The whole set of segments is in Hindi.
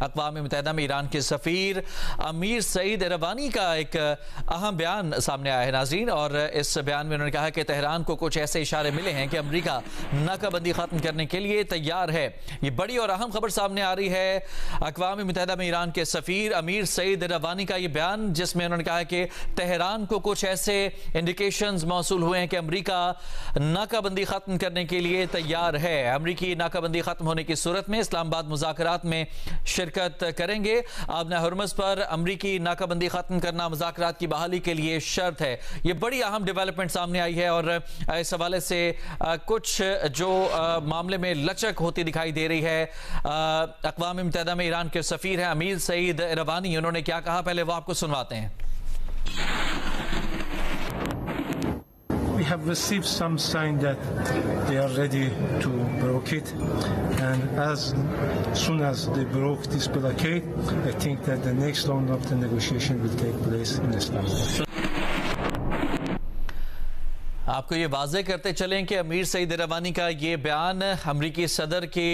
अक़वाम मुत्तहिदा में ईरान के सफ़ीर अमीर सईद इरवानी का एक अहम बयान सामने आया है नाज़रीन, और इस बयान में उन्होंने कहा कि तेहरान को कुछ ऐसे इशारे मिले हैं कि अमेरिका नाकाबंदी ख़त्म करने के लिए तैयार है। ये बड़ी और अहम खबर सामने आ रही है। अक़वाम मुत्तहिदा में ईरान के सफ़ीर अमीर सईद इरवानी का ये बयान, जिसमें उन्होंने कहा कि तेहरान को कुछ ऐसे इंडिकेशंस मौसूल हुए हैं कि अमेरिका नाकाबंदी ख़त्म करने के लिए तैयार है। अमेरिकी नाकाबंदी ख़त्म होने की सूरत में इस्लामाबाद मुज़ाकरात में शिरकत करेंगे। आबना हुर्मुज़ पर अमेरिकी नाकाबंदी ख़त्म करना मुज़ाकरात की बहाली के लिए शर्त है। ये बड़ी अहम डेवलपमेंट सामने आई है और इस हवाले से कुछ जो मामले में लचक होती दिखाई दे रही है। अक़वाम मुत्तहिदा में ईरान के सफ़ीर हैं अमीर सईद इरवानी, उन्होंने क्या कहा पहले वो आपको सुनवाते हैं। We have received some sign that they are ready to blockade, and as soon as they broke this blockade, I think that the next round of the negotiation will take place in Islamabad. आपको ये वाज़ेह करते चलें कि अमीर सईद इरवानी का ये बयान अमरीकी सदर की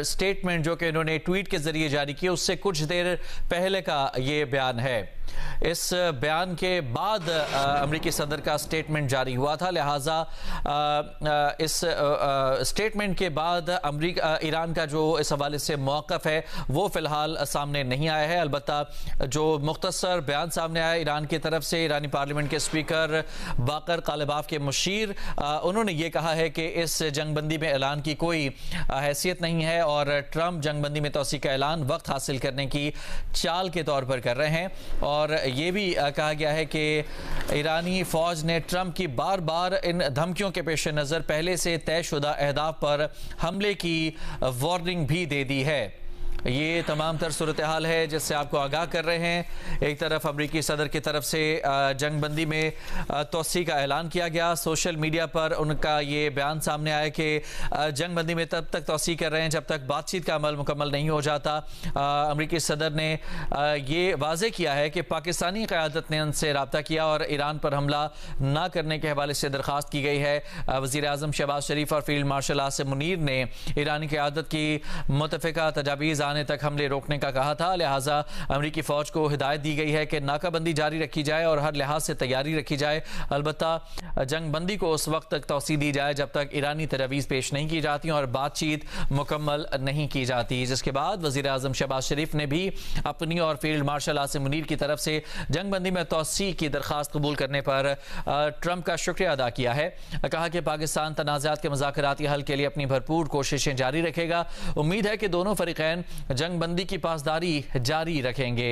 स्टेटमेंट जो कि इन्होंने ट्वीट के ज़रिए जारी की उससे कुछ देर पहले का ये बयान है। इस बयान के बाद अमरीकी सदर का स्टेटमेंट जारी हुआ था, लिहाजा इस स्टेटमेंट के बाद अमरीका ईरान का जो इस हवाले से मौक़िफ़ है वो फ़िलहाल सामने नहीं आया है। अलबत्ता जो मुख्तसर बयान सामने आया ईरान की तरफ से, ईरानी पार्लियामेंट के स्पीकर बाकर कालिबाफ के मुशीर, उन्होंने ये कहा है कि इस जंगबंदी में ऐलान की कोई हैसियत नहीं है और ट्रंप जंगबंदी में तोसी का ऐलान वक्त हासिल करने की चाल के तौर पर कर रहे हैं। और ये भी कहा गया है कि ईरानी फ़ौज ने ट्रंप की बार बार इन धमकियों के पेश नज़र पहले से तयशुदा अहदाफ पर हमले की वार्निंग भी दे दी है। ये तमाम तर सूरत हाल है जिससे आपको आगाह कर रहे हैं। एक तरफ अमरीकी सदर की तरफ से जंगबंदी में तोसी का ऐलान किया गया, सोशल मीडिया पर उनका ये बयान सामने आया कि जंगबंदी में तब तक तोसी कर रहे हैं जब तक बातचीत का अमल मुकम्मल नहीं हो जाता। अमरीकी सदर ने ये वाज़ेह किया है कि पाकिस्तानी क़यादत ने उनसे रब्ता किया और ईरान पर हमला ना करने के हवाले से दरख्वास्त की गई है। वज़ीर आज़म शहबाज शरीफ और फील्ड मार्शल आसिम मुनीर ने ईरानी क़यादत की मुतफ़िका तजावीज़ आने तक हमले रोकने का कहा था, लिहाजा अमरीकी फ़ौज को हिदायत दी गई है कि नाकाबंदी जारी रखी जाए और हर लिहाज से तैयारी रखी जाए। अलबत्ता जंगबंदी को उस वक्त तक तोसी दी जाए जब तक ईरानी तजवीज़ पेश नहीं की जाती और बातचीत मुकम्मल नहीं की जाती। जिसके बाद वज़ीर आज़म शहबाज शरीफ ने भी अपनी और फील्ड मार्शल आसिम मुनीर की तरफ से जंगबंदी में तोसी की दरख्वास्त कबूल करने पर ट्रंप का शुक्रिया अदा किया है। कहा कि पाकिस्तान तनाज़ात के मुज़ाकराती हल के लिए अपनी भरपूर कोशिशें जारी रखेगा। उम्मीद है कि दोनों फ़रीक़ैन जंगबंदी की पासदारी जारी रखेंगे।